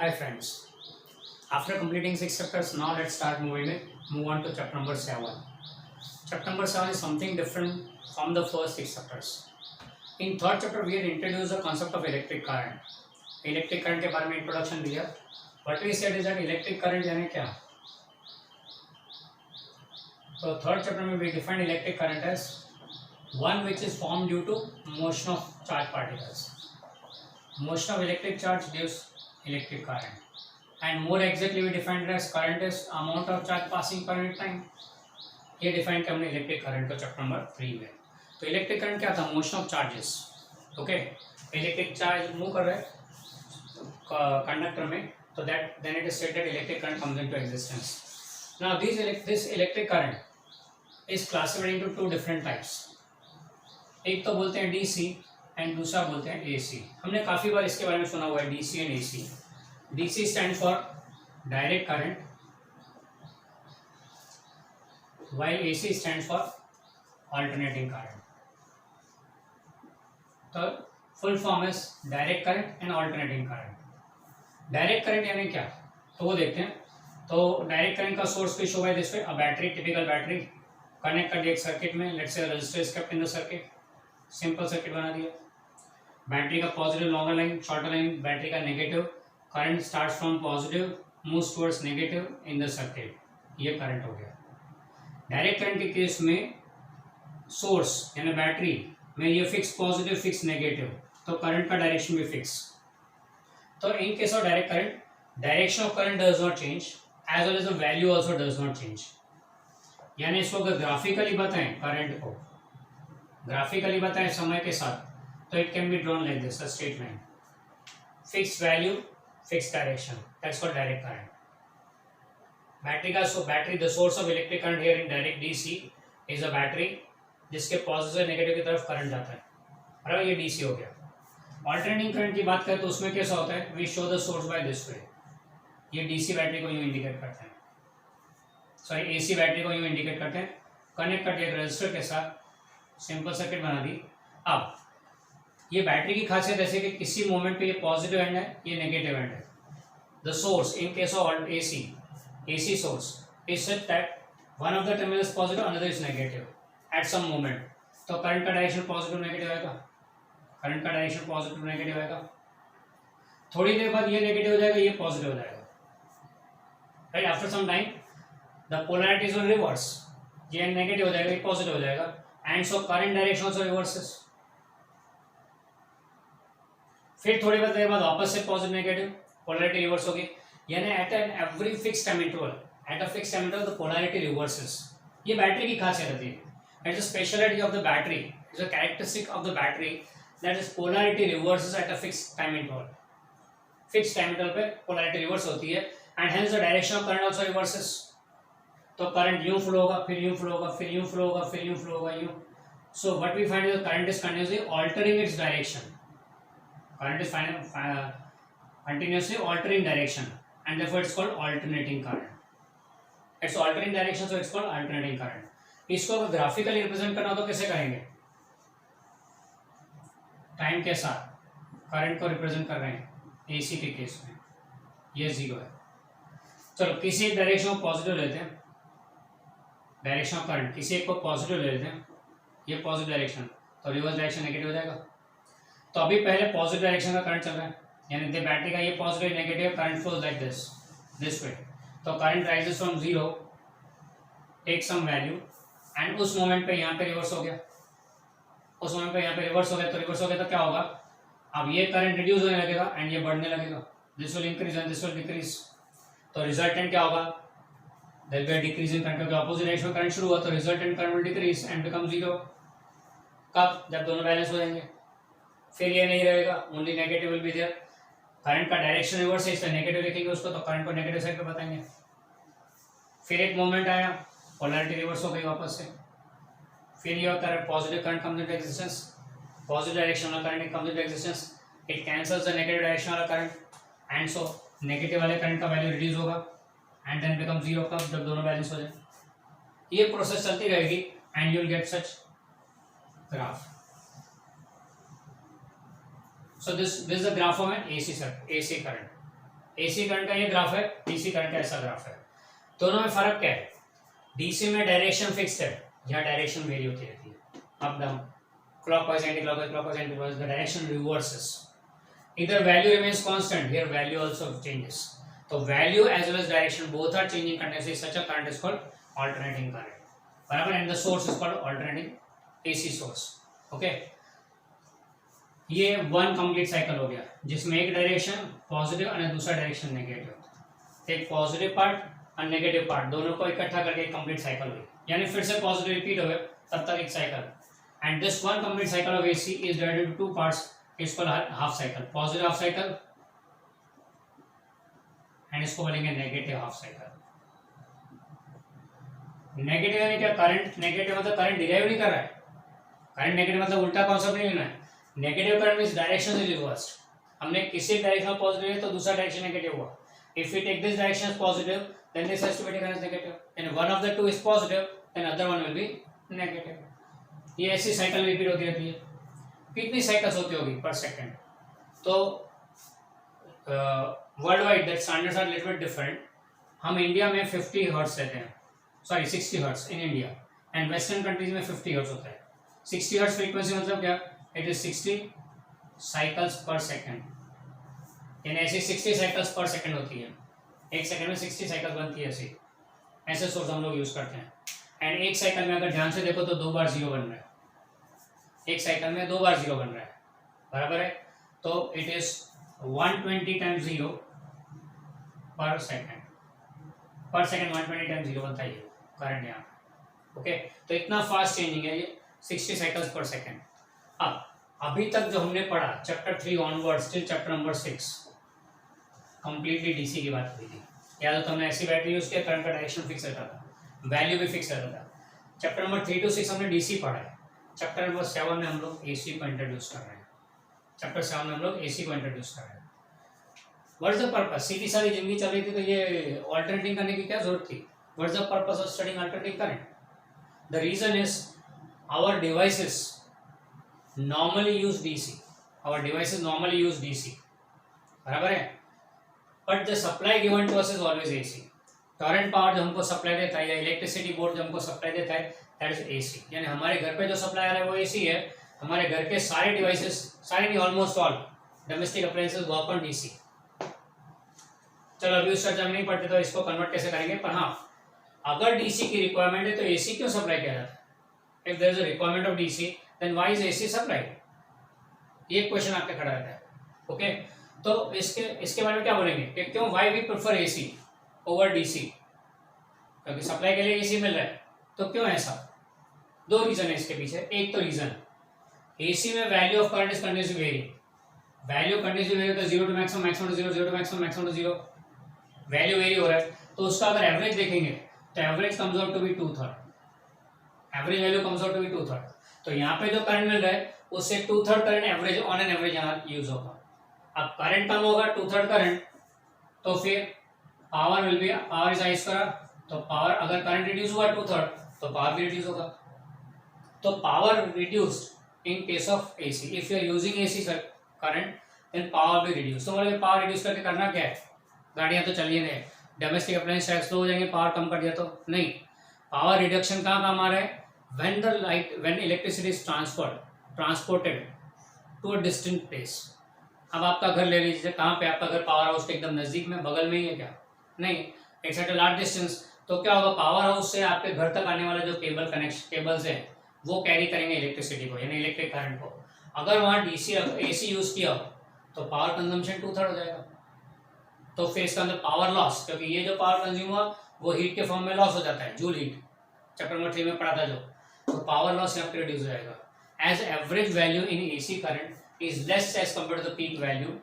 Hi friends. After completing 6 chapters, now let's move on to chapter number 7. Chapter number 7 is something different from the first 6 chapters. In third chapter, we had introduced the concept of electric current. Electric current के बारे में introduction दिया. What we said is that electric current यानी क्या? So third chapter में we defined electric current as one which is formed due to motion of charged particles. Motion of electric charge gives electric current. And more exactly we defined it as current is amount of charge passing per unit time. ये define किया हमने electric current का chapter number 3 में. तो electric current क्या था? Motion of charges. Okay, electric charge move कर रहा है कंडक्टर में, तो that then it is said that electric current comes into existence. Now this electric current is classified into two different types. एक तो बोलते हैं डीसी एंड दूसरा बोलते हैं एसी. हमने काफ़ी बार इसके बारे में सुना हुआ है DC and AC. DC stand for direct current while AC stands for alternating current. तो full form is direct current and alternating current. Direct current यानी क्या, तो वो देखते हैं. तो डायरेक्ट करंट का सोर्स भी शो है this way. A battery, typical battery connect कर दिया एक सर्किट में. Let's say resistor is kept in the circuit. Simple circuit बना दिया. बैटरी का positive longer line, shorter line battery का negative. Current starts from positive, moves towards negative in the circuit. ये current हो गया. डायरेक्ट करंट के case में source यानी बैटरी में ये फिक्स पॉजिटिव फिक्स नेगेटिव, तो करंट का डायरेक्शन भी फिक्स. तो in case of direct current, direction of current does not change as well as the value also does not change. यानी इसको अगर ग्राफिकली बताएं, करंट को ग्राफिकली बताएं समय के साथ, तो it can be drawn like this, a straight line. Fix value, fix direction, that's called direct current. Battery का battery the source of electric current here in direct DC is a battery जिसके positive से negative की तरफ current जाता है. बराबर, ये DC हो गया. ऑल्टरनेटिंग करंट की बात करें तो उसमें कैसा होता है, we show the source by this way. ये डीसी बैटरी को यूं इंडिकेट करते हैं, सॉरी एसी बैटरी को यूं इंडिकेट करते हैं. कनेक्ट कर दिया रजिस्टर के साथ, सिंपल सर्किट बना दी. अब ये बैटरी की खासियत ऐसे कि किसी मोमेंट पे ये पॉजिटिव एंड है, ये नेगेटिव एंड है. The source in case of AC source is such that one of the terminal is positive, another is negative at some moment. तो करंट का डायरेक्शन पॉजिटिव नेगेटिव आएगा. Current का direction positive negative आएगा. थोड़ी देर बाद ये negative हो जाएगा, ये पॉजिटिव हो जाएगा. Right, after some time the polarities will reverse. ये नेगेटिव हो जाएगा, ये पॉजिटिव हो जाएगा. And so current direction also reverses. फिर थोड़ी देर बाद वापस से पॉजिटिव नेगेटिव, पोलैरिटी रिवर्स होगी. यानी at an every fix time interval, at a fix time interval the polarity reverses. ये बैटरी की खासियत होती है. It's a speciality of the battery, it's a characteristic of the battery that is polarity reverses at a fix time interval. Fix time interval पे polarity reverse होती है and hence the direction of current also reverses. तो current यूं flow होगा, फिर यूं flow होगा, फिर यूं फ्लो होगा, फिर यूं फ्लो होगा, यूं. So what we find is current is continuously altering its direction. Current is continuously altering direction and therefore it's called alternating current. It's altering direction, so it's called alternating current. इसको अगर graphically represent करना हो तो कैसे करेंगे? Time के साथ current को रिप्रेजेंट कर रहे हैं एसी के केस में, ये जीरो है. चलो किसी एक डायरेक्शन को पॉजिटिव लेते हैं, डायरेक्शन ऑफ करंट किसी एक को पॉजिटिव ले लेते हैं, ये पॉजिटिव डायरेक्शन, तो रिवर्स डायरेक्शन नेगेटिव हो जाएगा. तो अभी पहले पॉजिटिव डायरेक्शन का करंट चल रहा है, यानी बैटरी का ये positive negative current flows like this way. तो current rises from zero, take some value and उस मोमेंट पे यहाँ पे रिवर्स हो गया. उस मोमेंट पे यहाँ पे रिवर्स हो गया, तो रिवर्स हो गया तो क्या होगा, अब ये करंट रिड्यूस होने लगेगा एंड ये बढ़ने लगेगा. This will increase and this will decrease. तो रिजल्टेंट क्या होगा, there will be decrease in current, क्योंकि अपोजिट डायरेक्शन में करंट शुरू हुआ तो resultant current will decrease and become zero. कब, जब दोनों बैलेंस हो जाएंगे. फिर ये नहीं रहेगा, only negative will be there. Current का डायरेक्शन रिवर्स है, इसलिए नेगेटिव लिखेंगे उसको, तो करंट को नेगेटिव साइड पे बताएंगे. फिर एक मोमेंट आया, पोलैरिटी रिवर्स हो गई वापस से. फिर ये current positive current comes into existence, positive direction वाला current comes into existence. It cancels the negative direction वाला करंट एंड सो नेगेटिव वाले करंट का वैल्यू रिड्यूस होगा एंड देन बिकम जीरो. कब, जब दोनों बैलेंस हो जाए. ये प्रोसेस चलती रहेगी and you will get such graph. So this is the graph of an AC current. AC current का ये ग्राफ है, डीसी करंट का ऐसा ग्राफ है। दोनों में फर्क क्या है? डीसी में डायरेक्शन फिक्स्ड है, यहाँ डायरेक्शन वेरी होती रहती है, up down, clockwise anti-clockwise, clockwise anti-clockwise, the direction reverses. Either value remains constant, here value also changes. So value as well as direction both are changing continuously. Such a current is called alternating current. बराबर, and the source is called alternating AC source. Okay. ये one complete cycle हो गया जिसमें एक direction positive और दूसरा direction negative. एक positive part और नेगेटिव पार्ट दोनों को इकट्ठा करके एक कंप्लीट साइकिल हुई, यानी फिर से पॉजिटिव रिपीट हो गए तब तक एक cycle. And this one complete cycle of AC is divided into two parts. It's called half cycle, positive half cycle, and इसको बोलेंगे negative half cycle. Negative यानी क्या? करंट नेगेटिव मतलब करंट डिराइव नहीं कर रहा है, करंट नेगेटिव मतलब उल्टा कॉन्सेप्ट नहीं लेना है। Negative current means direction is reversed. हमने किसी डायरेक्शन पॉजिटिव है तो दूसरा डायरेक्शन नेगेटिव हुआ। If we take this direction as positive, then this has to be taken as negative. And one of the two is positive, then other one will be negative. ये ऐसी cycle repeat होती रहती है। कितनी cycles होती होगी पर second? तो world wide that standards are little bit different. हम इंडिया में 50 हर्ट्ज लेते हैं, sorry 60 hertz in India, and western countries में 50 हर्ट्ज होता है। 60 हर्ट्ज फ्रीक्वेंसी मतलब क्या? इट इज 60 साइकिल्स पर सेकंड, यानी ऐसी 60 साइकिल्स पर सेकंड होती है। एक सेकंड में 60 साइकिल्स बनती है, ऐसे सोर्स हम लोग यूज करते हैं। एंड एक साइकिल में अगर ध्यान से देखो तो 2 बार 0 बन रहा है, एक साइकिल में 2 बार 0 बन रहा है, बराबर है। तो इट इज 120 टाइम्स 0 पर सेकंड, 120 टाइम्स 0 बनता है ये करंट यहाँ। ओके, तो इतना फास्ट चेंजिंग है ये 60 साइकिल्स पर सेकंड। अब अभी तक जो हमने पढ़ा chapter 3 onwards till chapter number 6 completely DC की बात हुई थी। या तो हमने ऐसी बैटरी यूज किया, करंट का डायरेक्शन फिक्स रहता था, वैल्यू भी फिक्स रहता था। चैप्टर नंबर 3 to 6 हमने डीसी पढ़ा है। चैप्टर नंबर 7 में हम लोग एसी को इंट्रोड्यूस कर रहे हैं। चैप्टर 7 में हम लोग एसी को इंट्रोड्यूस कर रहे हैं। What is the purpose? सीधी सारी जिंदगी चल रही थी तो ये ऑल्टरनेटिंग करने की क्या जरूरत थी? What is the purpose of studying alternating current? The reason is our devices normally use DC, our devices normally use DC, बराबर है, but the supply given to us is always AC. Current power जो हमको supply देता है या electricity board जो हमको supply देता है दैट इज एसी, यानी हमारे घर पे जो सप्लाई आ रहा है वो एसी है। हमारे घर के सारे डिवाइसेस, सारे नहीं almost all domestic appliances work on DC. चलो अभी उस चर्चा में नहीं पढ़ते तो इसको कन्वर्ट कैसे करेंगे, पर हाँ अगर डीसी की रिक्वायरमेंट है तो एसी क्यों सप्लाई किया जाता है? If there is a requirement of DC then why is AC supplied? ये क्वेश्चन आपके खड़ा रहता है। ओके, तो इसके बारे में क्या बोलेंगे कि क्यों why we prefer AC over DC? क्योंकि सप्लाई के लिए एसी मिल रहा है, तो क्यों ऐसा? 2 रीजन है इसके पीछे। एक तो रीजन एसी में value of current is continuously vary, value continuously vary होता है 0 to maximum, maximum to 0, 0 to maximum, maximum to 0, value vary हो रहा है। तो उसका अगर एवरेज देखेंगे तो average comes out to be 2/3, average value comes out to be 2/3। तो यहाँ पे जो करंट मिल रहा है उससे 2/3 current average on an average यहाँ यूज होगा। अब करंट कम होगा 2/3 करंट, तो फिर power will be, power is I square, तो पावर अगर करंट रिड्यूस हुआ 2/3 तो पावर भी रिड्यूस होगा। तो power reduced in case of AC, if you are using AC current then power भी रिड्यूस। तो मतलब पावर रिड्यूस करके करना क्या है? गाड़ियां तो चलिए नहीं, डोमेस्टिक अप्लायंस स्लो हो जाएंगे, पावर कम कर दिया तो नहीं। पावर रिडक्शन कहाँ काम आ रहा है? When electricity is transported to a distant place. अब आपका घर ले लीजिए, कहाँ पे आपका घर? पावर हाउस के एकदम नजदीक में, बगल में ही है क्या? नहीं, it's at a large distance. तो क्या होगा? पावर हाउस से आपके घर तक आने वाला जो केबल्स है वो कैरी करेंगे इलेक्ट्रिसिटी को, यानी इलेक्ट्रिक करंट को। अगर वहाँ डीसी एसी यूज किया हो तो पावर कंजम्पशन 2/3 हो जाएगा। तो फिर इसका अंदर पावर लॉस, क्योंकि ये जो पावर कंज्यूम हुआ वो हीट के फॉर्म में लॉस हो जाता है, जूल हीट, चैप्टर नंबर 3 में पढ़ा था जो। तो पावर लॉस यहाँ पे रिड्यूस हो जाएगा। As average value in AC current is less as compare to the peak value,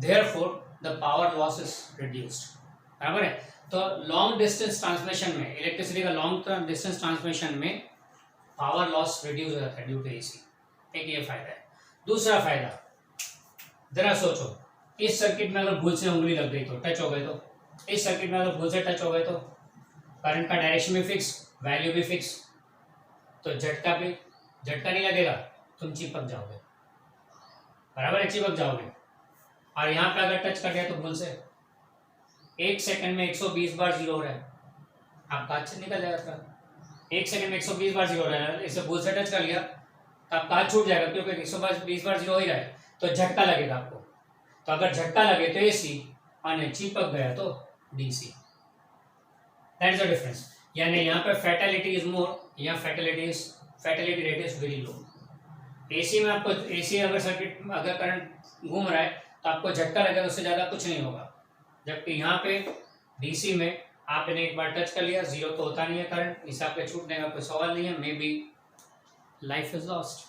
therefore the power loss is reduced, बराबर है। तो लॉन्ग डिस्टेंस ट्रांसमिशन में, इलेक्ट्रिसिटी का लॉन्ग डिस्टेंस ट्रांसमिशन में पावर लॉस रिड्यूस हो जाता है ड्यू टू एसी। एक ये फायदा है। दूसरा फायदा, जरा सोचो, इस सर्किट में अगर भूल से उंगली लग गई तो, टच हो गए तो, इस सर्किट में अगर भूल से टच हो गए तो करंट का डायरेक्शन भी फिक्स, वैल्यू भी फिक्स, तो झटका नहीं लगेगा, तुम चिपक जाओगे, बराबर है, चिपक जाओगे। और यहाँ पे अगर टच कर दिया तो भूल से, 1 सेकंड में 120 बार जीरो हो रहा है, आपका कांच निकल जाएगा। 1 सेकंड में 120 बार जीरो हो रहा है, इसे बुल से टच कर लिया तो आप कांच छूट जाएगा, क्योंकि 120 बार जीरो हो ही रहा है, तो झटका लगेगा आपको। तो अगर झटका लगे तो एसी और चिपक गया तो DC. That is the difference. यानी यहाँ पे फैटेलिटी इज मोर, यहाँ fatality rate is very low. AC में आपको, एसी अगर सर्किट अगर करंट घूम रहा है तो आपको झटका लगेगा, उससे ज़्यादा कुछ नहीं होगा। जबकि यहाँ पे डीसी में आपने एक बार टच कर लिया, जीरो तो होता नहीं है करंट, इसे आपके छूटने का कोई सवाल नहीं है, may be life is lost.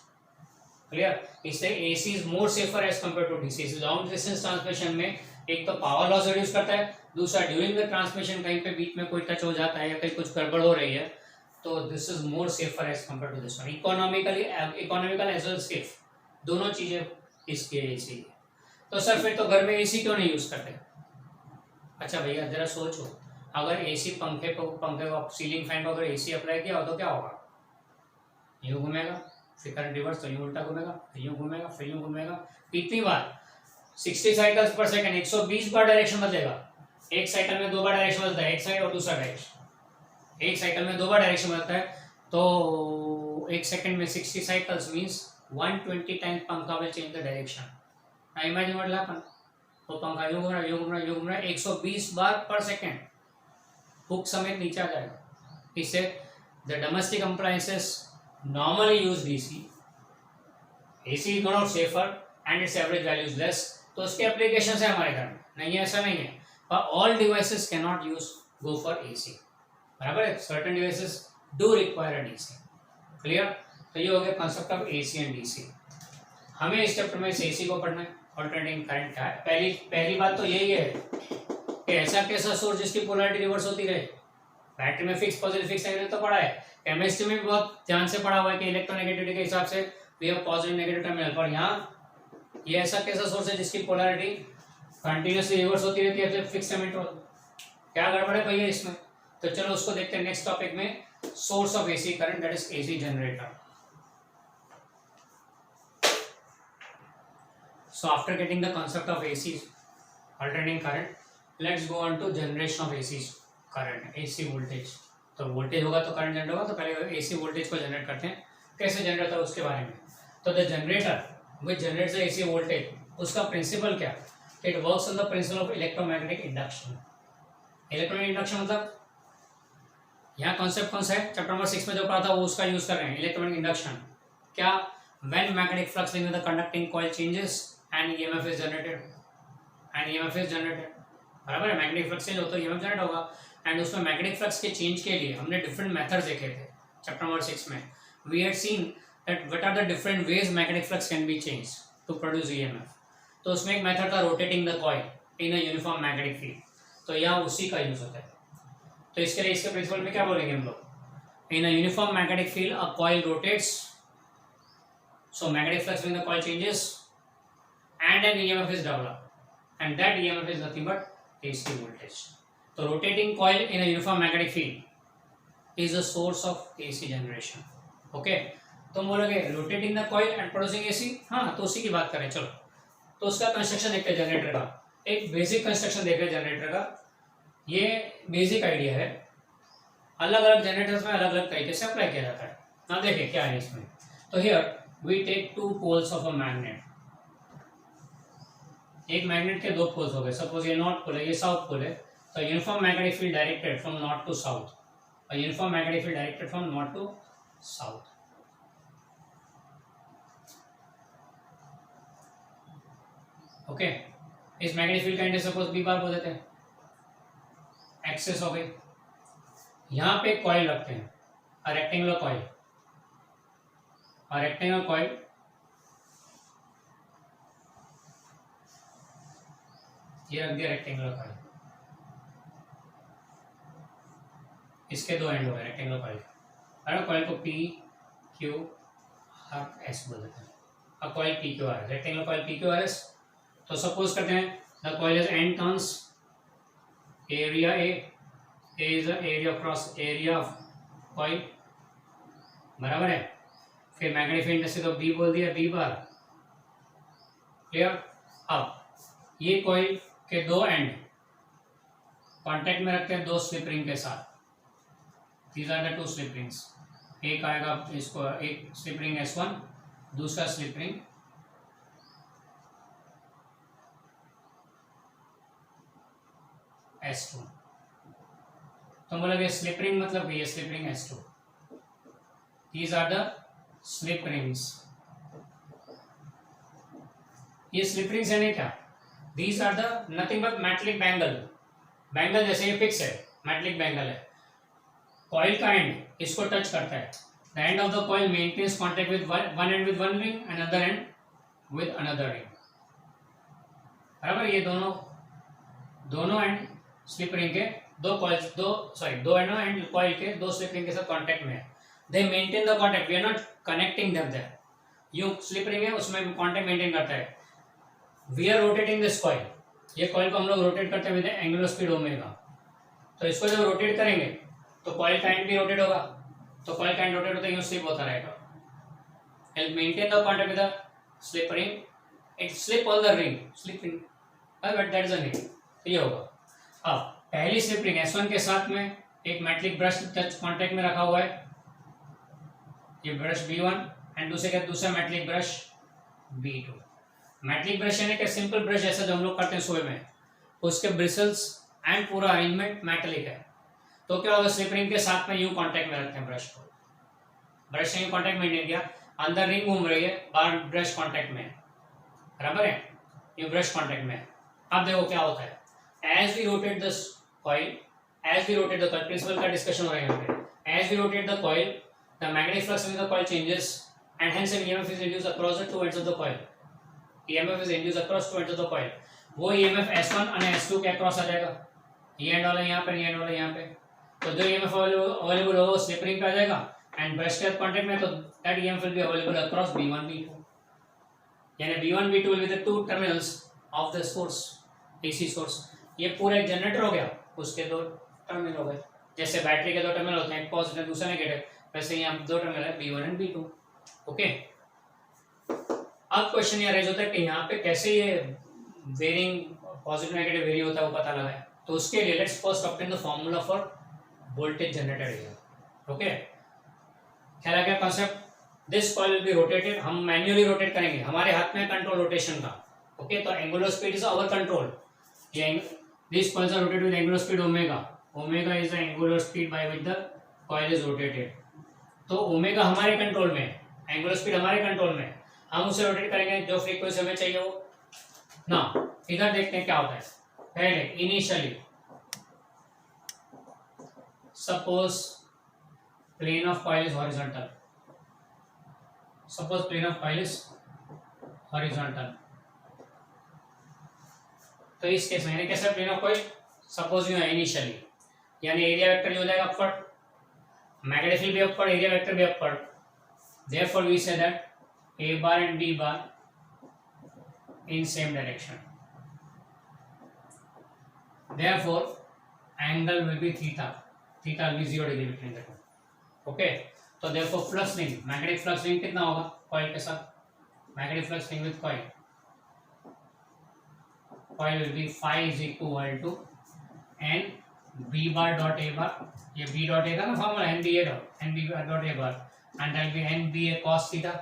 Clear? इससे AC is more safer as compare to DC. Long distance transmission में एक तो पावर लॉस रिड्यूस करता है, दूसरा ड्यूरिंग द ट्रांसमिशन कहीं पे बीच में कोई टच हो जाता है या कहीं कुछ गड़बड़ हो रही है, तो this is more safer as compare to this one. Economical as well safe, दोनों चीजें इसके एसी। तो सर फिर तो घर में एसी क्यों नहीं यूज करते? अच्छा भैया जरा सोचो, अगर एसी पंखे को सीलिंग फैन को अगर एसी अप्लाई किया हो तो क्या होगा? यूं घूमेगा, फिर करंट रिवर्स, तो यूं उल्टा घूमेगा, फिर यूं घूमेगा, फिर यूं घूमेगा। कितनी बार? 60 साइकिल्स पर सेकंड, 120 बार डायरेक्शन बदलेगा। एक साइकिल में 2 बार डायरेक्शन बदलता है, एक साइड और दूसरा डायरेक्शन। एक साइकिल में 2 बार डायरेक्शन बदलता है, तो एक सेकंड में 60 साइकिल्स मींस 120 टाइम्स पंखा will change the direction. Now imagine what will happen. वो पंखा यूं घूम रहा है, यूं घूम रहा है, यूं घूम रहा है, 120 बार पर सेकंड, हुक समेत नीचे आ जाएगा। इससे the domestic appliances normally use DC, AC is not safer and its average value is less, तो उसके एप्लीकेशन है हमारे घर में, नहीं है ऐसा नहीं है, पर all devices cannot use go for AC, बराबर है? certain devices do require a DC। Clear? तो ये हो गया concept of AC and DC। हमें इस चैप्टर में इस AC को पढ़ना है, ऑल्टरनेटिंग करंट क्या है। पहली बात तो यही है कि ऐसा कैसा सोर्स जिसकी पोलैरिटी रिवर्स होती रहे। बैटरी में फिक्स पॉजिटिव फिक्स नेगेटिव तो पढ़ा है, केमिस्ट्री में भी बहुत ध्यान से पढ़ा हुआ है कि इलेक्ट्रोनेगेटिविटी के हिसाब से we have positive negative terminal. पर यहाँ ये ऐसा कैसा सोर्स है जिसकी पोलैरिटी कंटिन्यूअसली रिवर्स होती रहती है, फिक्स इंटरवल, क्या गड़बड़ है भैया इसमें? तो चलो उसको देखते हैं नेक्स्ट टॉपिक में, source of AC current, that is AC generator. So after getting the concept of AC alternating current, let's go on to generation of AC current, AC voltage. तो वोल्टेज होगा तो करंट जनरेट होगा, तो पहले AC voltage को generate करते हैं, कैसे जनरेट होता है उसके बारे में। तो the generator which generates the AC voltage, उसका प्रिंसिपल क्या? It works on the principle of electromagnetic induction. Electromagnetic induction मतलब यहाँ कॉन्सेप्ट कौन सा है? चैप्टर नंबर 6 में जो पढ़ा था वो उसका यूज कर रहे हैं, इलेक्ट्रोमैग्नेटिक इंडक्शन। क्या? When magnetic flux in the conducting coil changes and EMF is generated, बराबर है? मैग्नेटिक फ्लक्स चेंज होता है, ईएमएफ जनरेट होगा। एंड उसमें मैग्नेटिक फ्लक्स के चेंज के लिए हमने डिफरेंट मेथड्स देखे थे चैप्टर नंबर 6 में। We had seen that what are the different ways magnetic flux can be change to produce EMF. तो उसमें एक मेथड था rotating the coil in a uniform magnetic field, तो यहाँ उसी का यूज होता है। तो इसके लिए इसके प्रिंसिपल में क्या बोलेंगे हम लोग? In a uniform magnetic field a coil rotates, so magnetic flux in the coil changes and an EMF is developed, and that EMF is nothing but AC voltage. तो rotating coil in a uniform magnetic field is a source of AC generation. Okay? तुम बोलोगे rotating the coil and producing AC, हाँ तो उसी की बात करें। चलो तो उसका कंस्ट्रक्शन देखते हैं जनरेटर का, एक बेसिक कंस्ट्रक्शन देख रहे हैं जनरेटर का। ये बेसिक आइडिया है, अलग अलग जनरेटर्स में अलग अलग तरीके से अप्लाई किया जाता है। ना देखिए क्या है इसमें। तो here we take 2 poles of a magnet. एक मैग्नेट के 2 पोल्स हो गए, सपोज ये नॉर्थ पोल है, ये साउथ पोल है। So uniform magnetic field directed from north to south. A uniform magnetic field directed from north to south. Okay. इस magnetic field का इंडेक्स सपोज बी बार बोल देते हैं, एक्सेस हो गई। यहाँ पे कॉइल रखते हैं, a rectangular coil. A rectangular coil ये रख दिया रेक्टेंगुलर कॉइल, इसके 2 एंड हो गए रेक्टेंगुलर कॉइल। अरे कॉइल को पी क्यू आर एस बोल देते हैं। अब coil P Q R, rectangular coil P Q R S. तो सपोज करते हैं the coil is and turns, area A is the area cross area of coil, बराबर है। फिर मैग्नेटिक फील्ड इंटेंसिटी तो बी बोल दिया, बी बार, क्लियर। अब ये कॉइल के 2 एंड कांटेक्ट में रखते हैं दो स्लिप रिंग के साथ, these are the two slip rings, एक आएगा इसको एक स्लिप रिंग S1, दूसरा स्लिप रिंग S2। तो मतलब ये स्लिप रिंग मतलब ये slip ring S2, these are the slip rings. ये स्लिप रिंग्स यानी क्या, these are the nothing but metallic bangle, bangle जैसे ये फिक्स है, मेटलिक बैंगल है, कॉइल का एंड इसको टच करता है, the end of the coil maintains contact with one end with one ring and other end with another ring, बराबर। ये दोनों एंड स्लिप रिंग के दो एंड कॉइल के दो स्लिप रिंग के साथ कांटेक्ट में है, they maintain the contact, we are not connecting them there, यूं स्लिप रिंग है उसमें कांटेक्ट मेंटेन करता है, we are rotating this coil, ये कॉइल को हम लोग रोटेट करते हुए एंगुलर स्पीड ओमेगा, तो इसको जब रोटेट करेंगे तो कॉइल का एंड भी रोटेट होगा, तो कॉइल का एंड रोटेट होता है यूं स्लिप होता रहेगा, help maintain the contact with the slip ring, it slip on the ring, slip ring, but that is a ring, ये होगा। अब पहली स्लिप रिंग S1 के साथ में एक मेटलिक ब्रश टच कांटेक्ट में रखा हुआ है, ये ब्रश B1 एंड दूसरा metallic brush B2। Metallic brush यानी कि सिंपल ब्रश जैसा जो हम लोग करते हैं सुबह में, उसके ब्रिसल्स एंड पूरा अरेंजमेंट मेटलिक है, तो क्या होगा स्लिप रिंग के साथ में यूं कांटेक्ट में रखते हैं ब्रश को, ब्रश ने कांटेक्ट मेंटेन किया, अंदर रिंग घूम रही है, बाहर ब्रश कांटेक्ट में है, बराबर है, ये ब्रश कांटेक्ट में है। अब देखो क्या होता है, as we rotate the coil, principle का डिस्कशन हो रहा है यहाँ पे, as we rotate the coil, the magnetic flux in the coil changes and hence an EMF is induced across the two ends of the coil, EMF is induced across two ends of the coil, वो EMF S1 और S2 के across आ जाएगा, ये and वाला यहाँ पे, ये and वाला यहाँ पे, तो जो EMF अवेलेबल होगा वो स्लिप रिंग पे आ जाएगा एंड ब्रश के कांटेक्ट में, तो that EMF will be available across B1 B2, यानी B1 B2 will be the two terminals of the source, AC source। ये पूरा एक जनरेटर हो गया, उसके दो टर्मिनल हो गए, जैसे बैटरी के दो टर्मिनल होते हैं, एक पॉजिटिव दूसरा नेगेटिव, वैसे यहाँ दो टर्मिनल है B1 एंड B2, ओके। अब क्वेश्चन ये रेज होता है कि यहाँ पे कैसे ये वेरिंग पॉजिटिव नेगेटिव वेरी होता है वो पता लगा है, तो उसके लिए let's first obtain the formula for voltage generator here, okay. ख्याल आ गया concept, this coil will be rotated, हम मैन्युअली रोटेट करेंगे, हमारे हाथ में कंट्रोल रोटेशन का, ओके। तो angular speed is our control, these coils are rotated with angular speed omega, omega is the angular speed by which the coil is rotated, तो omega हमारे control में, angular speed हमारे control में, हम उसे rotate करेंगे जो फ्रीक्वेंसी हमें चाहिए वो ना। इधर देखते हैं क्या होता है, पहले initially suppose plane of coil is horizontal, suppose plane of coil is horizontal, तो इस केस में यानी कैसे plane of coil suppose you है इनिशियली, यानी एरिया वेक्टर हो जाएगा अपवर्ड, मैग्नेटिक फील्ड भी अपवर्ड, एरिया वेक्टर भी upward, therefore we say that A bar and B bar in same direction, therefore angle will be theta will be 0 degree between the two, okay। तो therefore flux link, magnetic flux link कितना होगा coil के साथ, magnetic flux link with coil will be phi is equal to n B bar dot A bar, ये B dot A था ना formula, n B dot A bar and that will be n B A cos theta,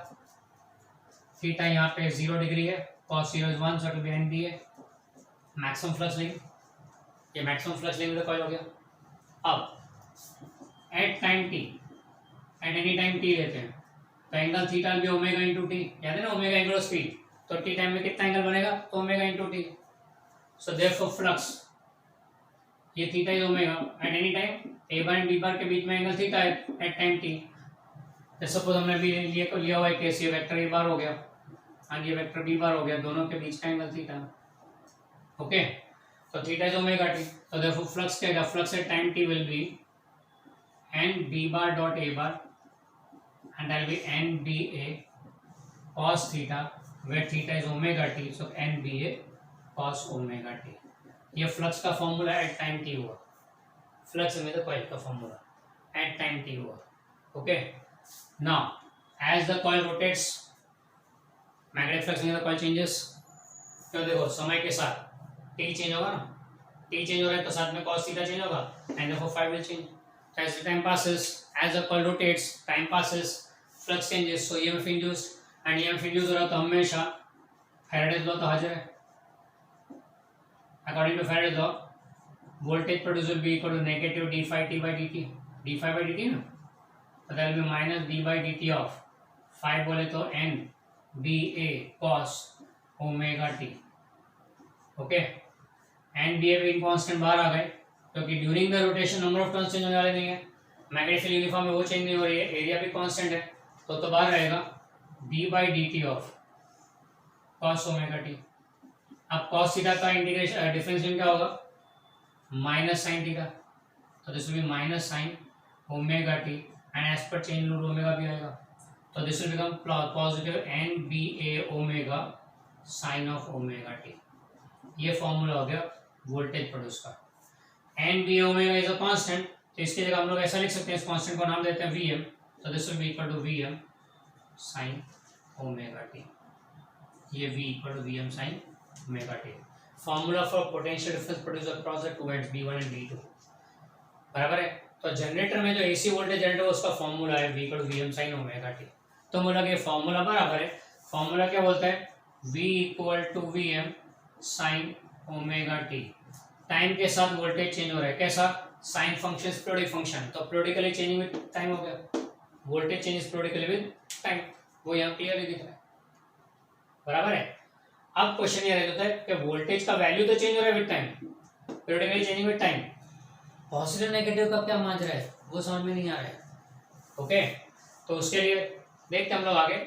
theta यहाँ पे 0 degree है, cos 0 is 1, so it will be n B A, maximum flux link, ये maximum flux link coil हो गया। अब at time t, at any time t लेते हैं, तो एंगल थीटा भी ओमेगा इंटू टी, याद है ना ओमेगा एंगुलर स्पीड, तो t टाइम में कितना एंगल बनेगा, तो omega into t, so therefore flux ये theta is omega at any time, A bar and B bar के बीच में एंगल थीटा है एट टाइम t, तो सपोज हमने भी लिया हुआ है केस, ये वेक्टर ए बार हो गया और ये वेक्टर बी बार हो गया, दोनों के बीच का एंगल थीटा, ओके। तो थीटा इज ओमेगा टी, तो देयरफॉर फ्लक्स क्या, flux at time t will be N B bar dot A bar and that will be N B A cos theta where theta is omega t, so N B A cos omega t. ये flux का formula at time t हुआ, flux में तो coil का formula at time t हुआ, okay. Now, as the coil rotates, magnetic flux in the coil changes, तो देखो समय के साथ t चेंज होगा ना, टी चेंज हो रहा है तो साथ में cos थीटा चेंज होगा and therefore phi will change. As the time passes, as the coil rotates, time passes, flux changes, so EMF induced, and EMF induced हो रहा तो हमेशा Faraday's law तो हाजिर है. According to Faraday's law, voltage produced will be equal to negative d phi t by dt. d phi by dt ना, तो that will be minus d by dt of phi बोले तो n b a cos omega t. Okay, and B A भी constant बाहर आ गए क्योंकि during the rotation number of turns change होने वाले नहीं है, मैग्नेटिक फील्ड यूनिफॉर्म है वो चेंज नहीं हो रही है, एरिया भी कांस्टेंट है तो बाहर रहेगा d by d t of cos omega t. अब कॉस थीटा का इंटीग्रेशन डिफरेंशियल क्या होगा माइनस साइन थीटा, तो this will be minus sine omega t and as per chain rule omega भी आएगा तो this will become positive N B A omega sine of omega t. ये formula हो गया voltage produce का. N B omega is a constant तो इसकी जगह हम लोग ऐसा लिख सकते हैं, इस कांस्टेंट को नाम देते हैं वी एम, तो this will be equal to V M sine omega t. ये V equal to V M sine omega t. Formula for potential difference produce across the two ends B1 and B2 बराबर है. तो generator में जो AC voltage generate है उसका formula है V equal to V M sine omega t. तो बोला कि फॉर्मूला बराबर है, फॉर्मूला क्या बोलता है V equal to V M sine omega t. Time के साथ वोल्टेज चेंज हो रहा है, कैसा साइन फंक्शन पीरियोडिक फंक्शन, तो पीरियोडिकली चेंजिंग विद टाइम हो गया, voltage changes periodically with time, वो यहाँ क्लियरली दिख रहा है बराबर है. अब क्वेश्चन ये रहता है कि वोल्टेज का वैल्यू तो चेंज हो रहा है with time, periodically changing with time, positive negative का क्या मान रहा है वो समझ में नहीं आ रहा है. ओके, तो उसके लिए देखते हैं हम लोग आगे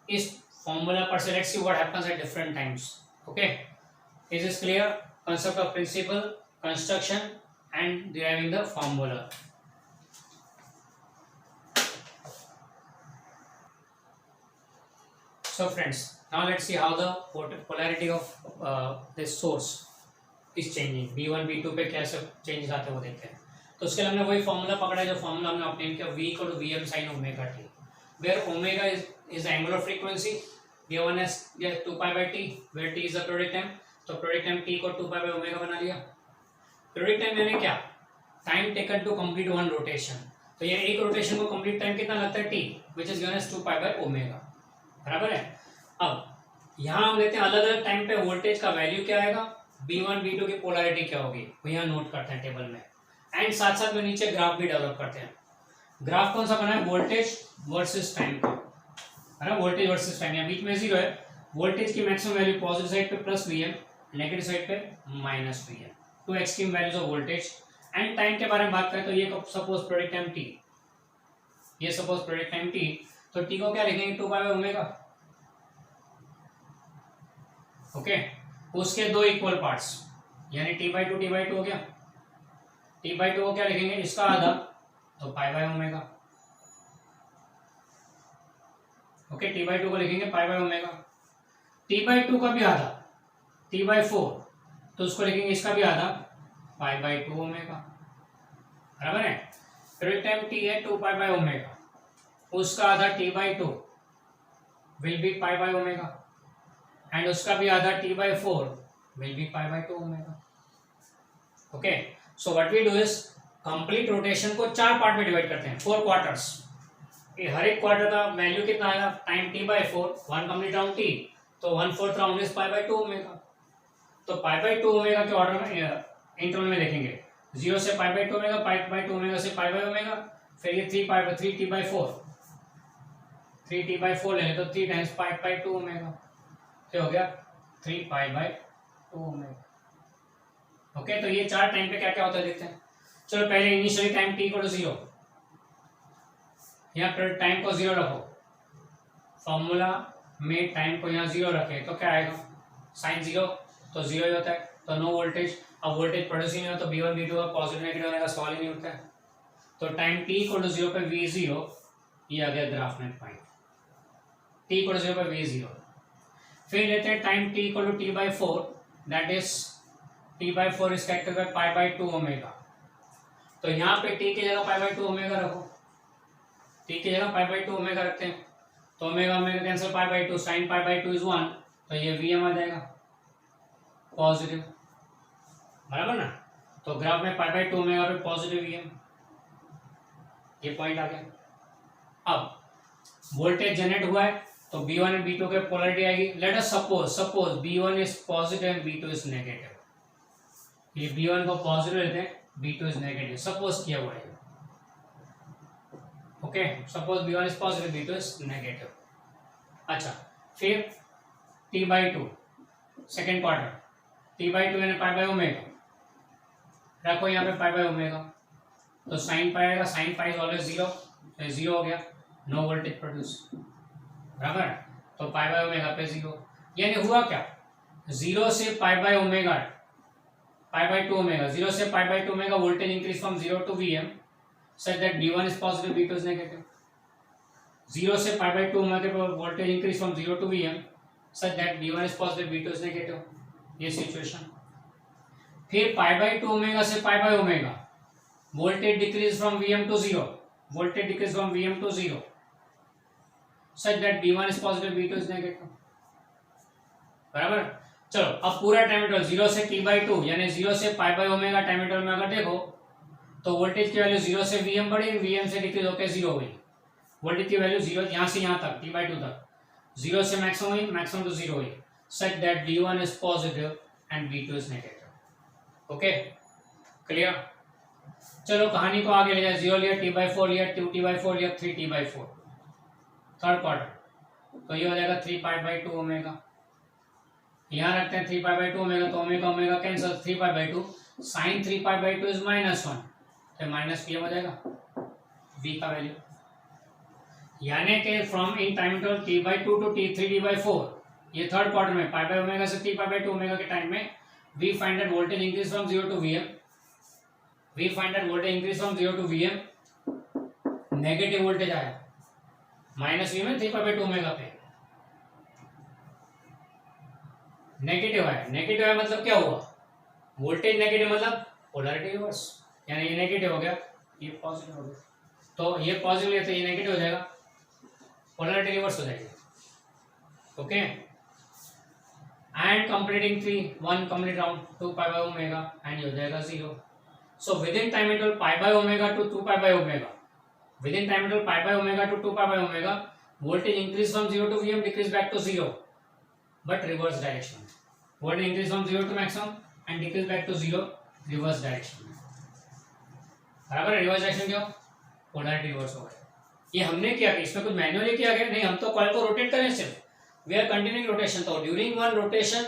इस फॉर्मूला पर से. Let's see what happens at different times. Okay, is this clear? Concept of principle, construction and deriving the formula. So friends, now let's see how the polarity of this source is changing. B1 B2 पे कैसे changes आते हैं वो देखते हैं. तो उसके लिए हमने वही फॉर्मूला पकड़ा है जो फॉर्मूला हमने ऑब्टेन किया V equal to Vm sin omega t, where omega is the angular frequency given as 2 pi by t, where t is the periodic time. तो पीरियडिक टाइम t को 2 पाई बाय ओमेगा बना लिया. Periodic time यानी क्या time taken to complete one rotation, तो ये एक rotation को कंप्लीट टाइम कितना लगता है t which is given as 2 pi by omega बराबर है. अब यहाँ हम लेते हैं अलग अलग टाइम पे वोल्टेज का वैल्यू क्या आएगा, B1 B2 की पोलैरिटी क्या होगी वो यहाँ नोट करते हैं टेबल में, एंड साथ साथ में नीचे ग्राफ भी डेवलप करते हैं. ग्राफ कौन सा बना है वोल्टेज वर्सेस टाइम का है ना, वोल्टेज वर्सेस टाइम. यहाँ बीच में जीरो है, वोल्टेज की मैक्सिमम वैल्यू पॉजिटिव साइड पे प्लस Vm, नेगेटिव साइड पे minus Vm, two extreme values of voltage. And time के बारे में बात करें तो ये सपोज पीरियडिक टाइम t, ये सपोज पीरियडिक टाइम t, तो t को क्या लिखेंगे 2 पाई बाय ओमेगा. ओके, उसके दो इक्वल पार्ट्स यानी t/2 हो गया. t/2 को क्या लिखेंगे इसका आधा तो पाई बाय ओमेगा. ओके, t/2 को लिखेंगे पाई बाय ओमेगा. t/2 का भी आधा t/4 तो उसको लिखेंगे इसका भी आधा पाई बाय 2 ओमेगा बराबर है. पीरियड टाइम t है 2 पाई बाय ओमेगा, उसका आधा t/2 will be pi by omega and उसका भी आधा t/4 will be pi by 2 omega. Okay, so what we do is complete rotation को 4 पार्ट में डिवाइड करते हैं, 4 क्वार्टर्स. हर एक क्वार्टर का वैल्यू कितना आएगा time t/4, 1 complete round t, तो 1/4 round is pi by 2 omega. तो पाई बाय 2 ओमेगा के ऑर्डर में इंटरवल में देखेंगे 0 से पाई by 2 omega, pi by 2 omega से पाई बाय ओमेगा, फिर ये 3t/4 ले तो 3 टाइम्स पाई बाय 2 ओमेगा, तो हो गया 3 पाई बाय 2 ओमेगा. ओके, तो ये 4 टाइम पे क्या क्या होता है देखते हैं. चलो पहले इनिशियली टाइम t को 0, यहाँ पर टाइम को 0 रखो, फॉर्मूला में टाइम को यहाँ 0 रखे तो क्या आएगा साइन 0, तो 0 ही होता है, तो नो वोल्टेज. अब वोल्टेज प्रोड्यूस ही नहीं हो तो B1 B2 का पॉजिटिव नेगेटिव होने का सवाल ही नहीं उठता है. तो टाइम t को 0 पे V0 ये आ गया ग्राफ में पॉइंट, t को 0 पे V0. फिर लेते हैं टाइम t को t/4, that is t/4 is character by pi by 2 omega. तो यहाँ पे t की जगह पाई बाय 2 ओमेगा रखो, t की जगह पाई बाय 2 ओमेगा रखते हैं तो omega omega cancel, pi by 2 sine pi by 2 is 1, तो ये Vm आ जाएगा पॉजिटिव बराबर ना. तो ग्राफ में पाई बाई 2 ओमेगा पे पॉजिटिव वीएम, ये पॉइंट आ गया। अब वोल्टेज जनरेट हुआ है तो B1 एंड B2 के पोलरिटी आएगी। Let us suppose B1 is positive and B2 is negative. ये B1 को पॉजिटिव लेते हैं, B2 इज नेगेटिव, सपोज किया हुआ है। Okay, suppose B1 is positive, B2 is negative. अच्छा, फिर T/2 सेकेंड क्वार्टर, T/2 यानी पाई बाई ओमेगा, रखो यहाँ पे पाई बाई ओमेगा, तो साइन पाई आएगा, sine pi is always zero, तो जीरो हो गया, नो वोल्टेज प्रोड्यूस, बराबर। तो पाई बाई ओमेगा पे जीरो, यानी हुआ क्या, जीरो से pi by omega, pi by 2 omega, zero से pi by 2 omega voltage increase from zero to Vm such that B1 is positive, B2 is negative. Zero से pi by 2 omega voltage increase from zero to Vm such that B1 is positive, B2 is negative, ये situation. फिर pi by 2 omega से pi by omega voltage decrease from Vm to zero, voltage decrease from Vm to zero such that B1 is positive, B2 is negative, बराबर। चलो अब पूरा time interval zero से T/2 यानी zero से pi by omega time interval में अगर देखो तो वोल्टेज की वैल्यू जीरो से Vm बढ़ी, Vm से डिक्रीज होकर जीरो हुई, वोल्टेज की वैल्यू जीरो यहाँ से यहाँ तक T/2 तक, जीरो से मैक्सिमम हुई, मैक्सिमम टू जीरो हुई, such that B1 is positive and B2 is negative। Okay, clear. चलो कहानी को आगे ले जाए, जीरो लिया, T/4 लिया, 2T/4 लिया, 3T/4, थर्ड क्वार्टर, तो ये हो जाएगा 3 पाई बाई 2 ओमेगा, यहाँ रखते हैं 3 पाई बाई 2 ओमेगा, तो omega omega cancel, 3 pi by 2, sine 3 pi by 2 is -1, तो माइनस Pm हो जाएगा, V का वैल्यू, यानी कि from in time interval T/2 to T3T/4, ये थर्ड क्वार्टर में पाई बाई ओमेगा से 3 पाई बाई 2 ओमेगा के टाइम में we find that voltage increase from zero to Vm, we find that voltage increase from zero to Vm, negative voltage आया minus V में 3 pi by 2 omega पे, negative आया, negative आया मतलब क्या हुआ, वोल्टेज नेगेटिव मतलब पोलैरिटी रिवर्स, यानी ये नेगेटिव हो गया, ये पॉजिटिव हो गया, तो ये पॉजिटिव है तो ये नेगेटिव हो जाएगा, पोलैरिटी रिवर्स हो जाएगी। Okay, and completing 1 complete round 2 pi by omega and ये हो जाएगा 0। So within time interval pi by omega to 2 pi by omega, within time interval pi by omega to 2 pi by omega voltage increase from zero to Vm, decrease back to zero, but reverse direction, voltage increase from zero to maximum and decrease back to zero, reverse direction, बराबर। Reverse direction क्यों, polarity reverse हो गया। ये हमने किया कि इसमें कुछ मैन्युअली किया गया नहीं, हम तो कॉइल को रोटेट करें सिर्फ, वी आर कंटिन्यूइंग रोटेशन, तो during one rotation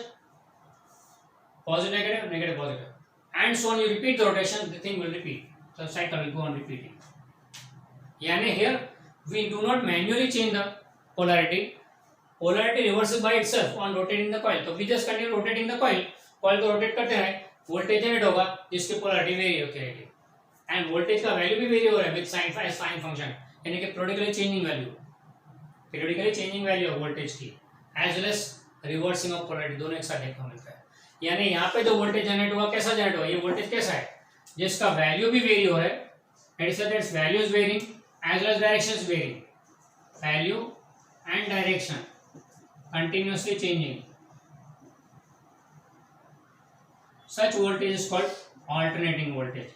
positive negative negative positive and so on, you repeat the rotation, the thing will repeat, the cycle will go on repeating. यानी here we do not manually change the polarity, polarity reverses by itself on rotating the coil, तो we just continue rotating the coil, coil को rotate करते रहे, voltage generate होगा जिसकी polarity very होती रहेगी, end voltage का वैल्यू भी वेरी हो रहा है विद साइन फंक्शन, यानी कि periodically changing value of voltage की as well as reversing of polarity, दोनों एक साथ देखने को मिलता है। यानी यहाँ पे जो वोल्टेज जनरेट हुआ कैसा जनरेट हुआ, ये वोल्टेज कैसा है जिसका वैल्यू भी वेरी हो रहा है, it is that's value is varying as well as direction is varying, value and direction continuously changing, such voltage is called alternating voltage,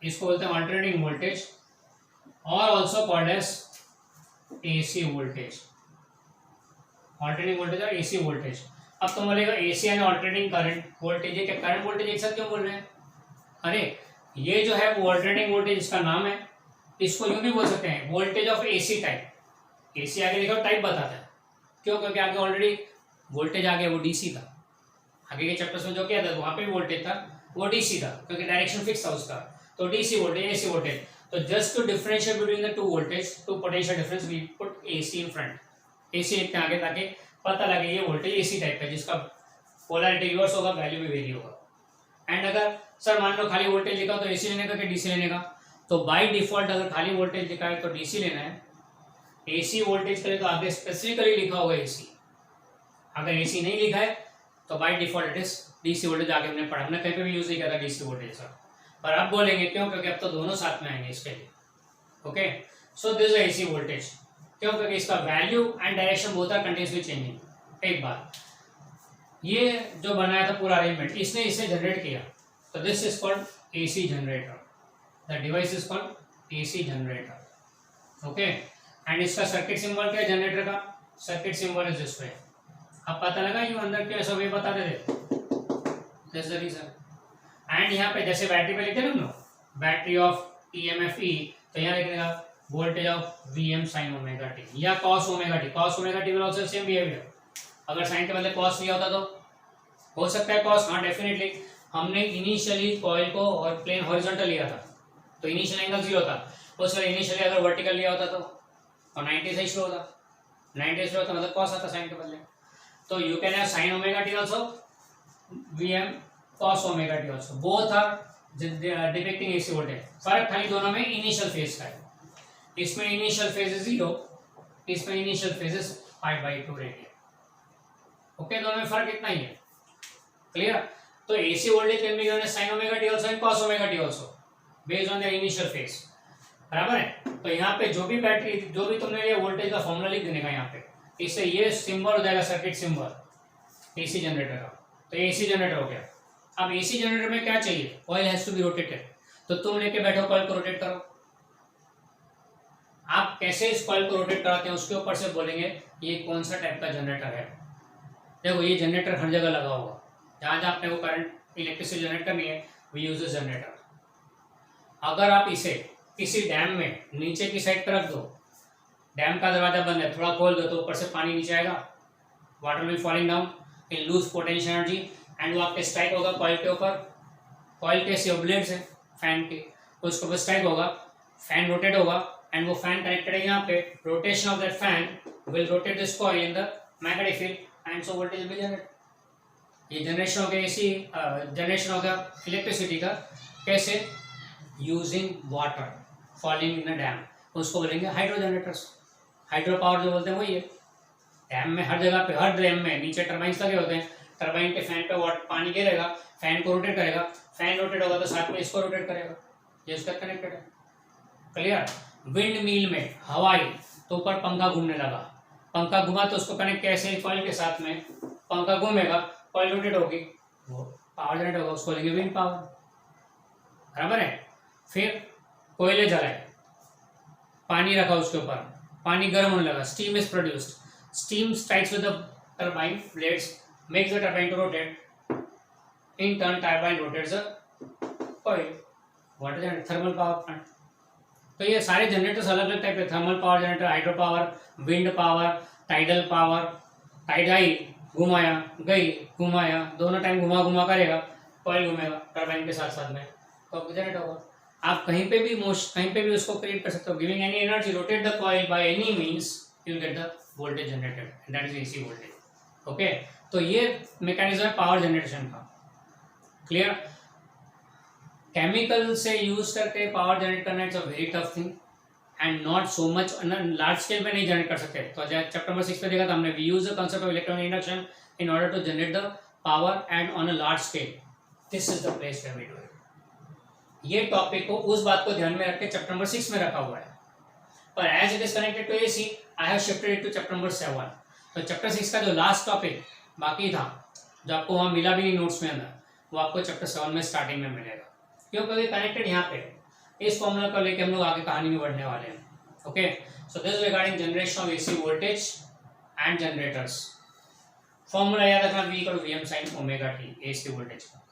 इसको बोलते हैं alternating voltage, or also called as AC voltage, alternating voltage और AC voltage। अब तुम बोलेगा AC यानी alternating current voltage, ये क्या करंट वोल्टेज एक साथ क्यों बोल रहे हैं, अरे ये जो है वो alternating voltage इसका नाम है, इसको यूं भी बोल सकते हैं voltage of AC type, AC आगे देखो टाइप बताता है, क्यों, क्योंकि आगे ऑलरेडी वोल्टेज आगे वो DC था, आगे के चैप्टर्स में जो किया था वहां पे वोल्टेज था वो DC था, क्योंकि डायरेक्शन फिक्स था उसका, तो DC वोल्टेज AC वोल्टेज, तो just to differentiate between the two voltage, two potential difference, we put AC in front, AC लिखते हैं आगे ताकि पता लगे ये वोल्टेज AC टाइप है जिसका पोलैरिटी रिवर्स होगा, वैल्यू भी वेरी होगा। एंड अगर सर मान लो खाली वोल्टेज लिखा तो AC लेने का कि DC लेने का, तो बाय डिफॉल्ट अगर खाली वोल्टेज लिखा है तो DC लेना है, AC वोल्टेज के लिए तो आगे स्पेसिफिकली लिखा होगा AC, अगर AC नहीं लिखा है तो by default it is DC voltage, आगे हमने पढ़ा, हमने कहीं पे भी यूज नहीं किया था DC वोल्टेज का, पर अब बोलेंगे क्यों, क्योंकि अब तो दोनों साथ में आएंगे इसके लिए। Okay, so this is AC voltage, क्यों, क्योंकि इसका value and direction both are continuously changing. एक बात, ये जो बनाया था पूरा अरेंजमेंट इसने इसे जनरेट किया, तो this is called AC generator. The device is called AC generator. Okay. And इसका सर्किट सिंबल क्या है जनरेटर का? Circuit symbol is this way. अब पता लगा ये अंदर क्या सब ये बता देते. That's the reason. And यहाँ पे जैसे बैटरी पे लिखते हैं ना बैटरी ऑफ EMF E, तो यहाँ लिखेगा voltage of VM sin omega t या cos omega t. cos omega t will also same behavior. अगर साइन के बदले cos लिया होता तो हो सकता है cos. हाँ डेफिनेटली. हमने इनिशियली कॉइल को और प्लेन हॉरिजॉन्टल लिया था तो इनिशियल एंगल 0 था. उस वक्त इनिशियली अगर वर्टिकल लिया होता तो और 90 से शुरू होता. 90 से होता मतलब cos आता साइन के बदले. तो you can have sin omega t also VM cos omega t also. Both are depicting AC voltage. फर्क खाली दोनों में इनिशियल फेज का है. इसमें इनिशियल फेज इज 0, इसमें initial phase is π/2 radian. Okay, दोनों में फर्क इतना ही है. क्लियर? तो AC voltage can be given as sin omega t also and cos omega t also based on the initial phase. बराबर है. तो यहाँ पे जो भी बैटरी जो भी तुमने ये वोल्टेज का फॉर्मूला लिख देने का यहाँ पे, इससे ये सिंबल हो जाएगा सर्किट सिंबल AC जनरेटर का. तो AC जनरेटर हो गया. अब AC जनरेटर में क्या चाहिए? Coil has to be rotated. तो तुम लेके बैठो कॉइल को रोटेट करो. आप कैसे इस कॉइल को रोटेट कराते हैं उसके ऊपर से बोलेंगे ये कौन सा टाइप का जनरेटर है. देखो ये जनरेटर हर जगह लगा होगा. जहां जहां आपने वो करंट इलेक्ट्रिसिटी जनरेट करनी है वी यूज दिस जनरेटर. अगर आप इसे किसी डैम में नीचे की साइड पर रख दो, डैम का दरवाजा बंद है, थोड़ा खोल दो तो ऊपर से पानी नीचे आएगा, water will falling down in lose potential energy and वो आपके स्ट्राइक होगा कॉइल के ऊपर. कॉइल के से ब्लेड्स है फैन के, उसके ऊपर स्ट्राइक होगा, फैन रोटेट होगा एंड वो फैन कनेक्टेड है यहाँ पे. Rotation of that fan will rotate this coil in the magnetic field and so voltage will generate. ये जनरेशन हो गया AC जनरेशन हो गया इलेक्ट्रिसिटी का. कैसे? Using water falling in a dam. उसको बोलेंगे हाइड्रो जनरेटर्स. हाइड्रो पावर जो बोलते हैं वही है. डैम में हर जगह पे हर डैम में नीचे टर्बाइंस लगे होते हैं. टर्बाइन के फैन पे वाटर पानी गिरेगा, फैन को रोटेट करेगा, फैन रोटेट होगा तो साथ में इसको रोटेट करेगा. ये उसका कनेक्टेड है. क्लियर? विंड मिल में हवा आई तो ऊपर पंखा घूमने लगा, पंखा घुमा तो उसको कनेक्ट कैसे कॉइल के साथ में, पंखा घूमेगा, कॉइल रोटेट होगी, वो पावर जनरेट होगा, उसको लेंगे विंड पावर. बराबर है. फिर कोयले जलाए, पानी रखा उसके ऊपर, पानी गर्म होने लगा, steam is produced. Steam strikes with the turbine blades, makes the turbine to rotate. In turn turbine rotates the coil. What is thermal power plant. तो ये सारे जनरेटर्स अलग अलग टाइप के. Thermal power generator, hydro power, wind power, tidal power. Tide आई घुमाया, गई घुमाया, दोनों टाइम घुमा घुमा करेगा, कॉइल घूमेगा टर्बाइन के साथ साथ में, तो जनरेट होगा. आप कहीं पे भी उसको क्रिएट कर सकते हो. Giving any energy, rotate the coil by any means, you will get the voltage generated and that is AC voltage. Okay, तो ये मैकेनिज्म है पावर जनरेशन का. क्लियर? केमिकल से यूज करके पावर जनरेट करना it's a very tough thing and not so much. Large scale पे नहीं generate कर सकते. तो चैप्टर नंबर 6 पे देखा था हमने, we use the concept of electronic induction in order to generate the power and on a large scale. This is the place where we do it. ये टॉपिक को उस बात को ध्यान में रख के चैप्टर नंबर 6 में रखा हुआ है, पर as it is connected to AC I have shifted it to chapter number 7. तो चैप्टर 6 का जो लास्ट टॉपिक बाकी था, जो आपको वहाँ मिला भी नहीं नोट्स में अंदर, वो आपको चैप्टर 7 में स्टार्टिंग में मिलेगा. क्योंकि कनेक्टेड यहाँ पे इस फॉर्मूला को लेकर हम लोग आगे कहानी में बढ़ने वाले हैं. Okay, so this regarding generation of AC voltage and generators. Formula याद रखना, V = VM sin omega t AC voltage का.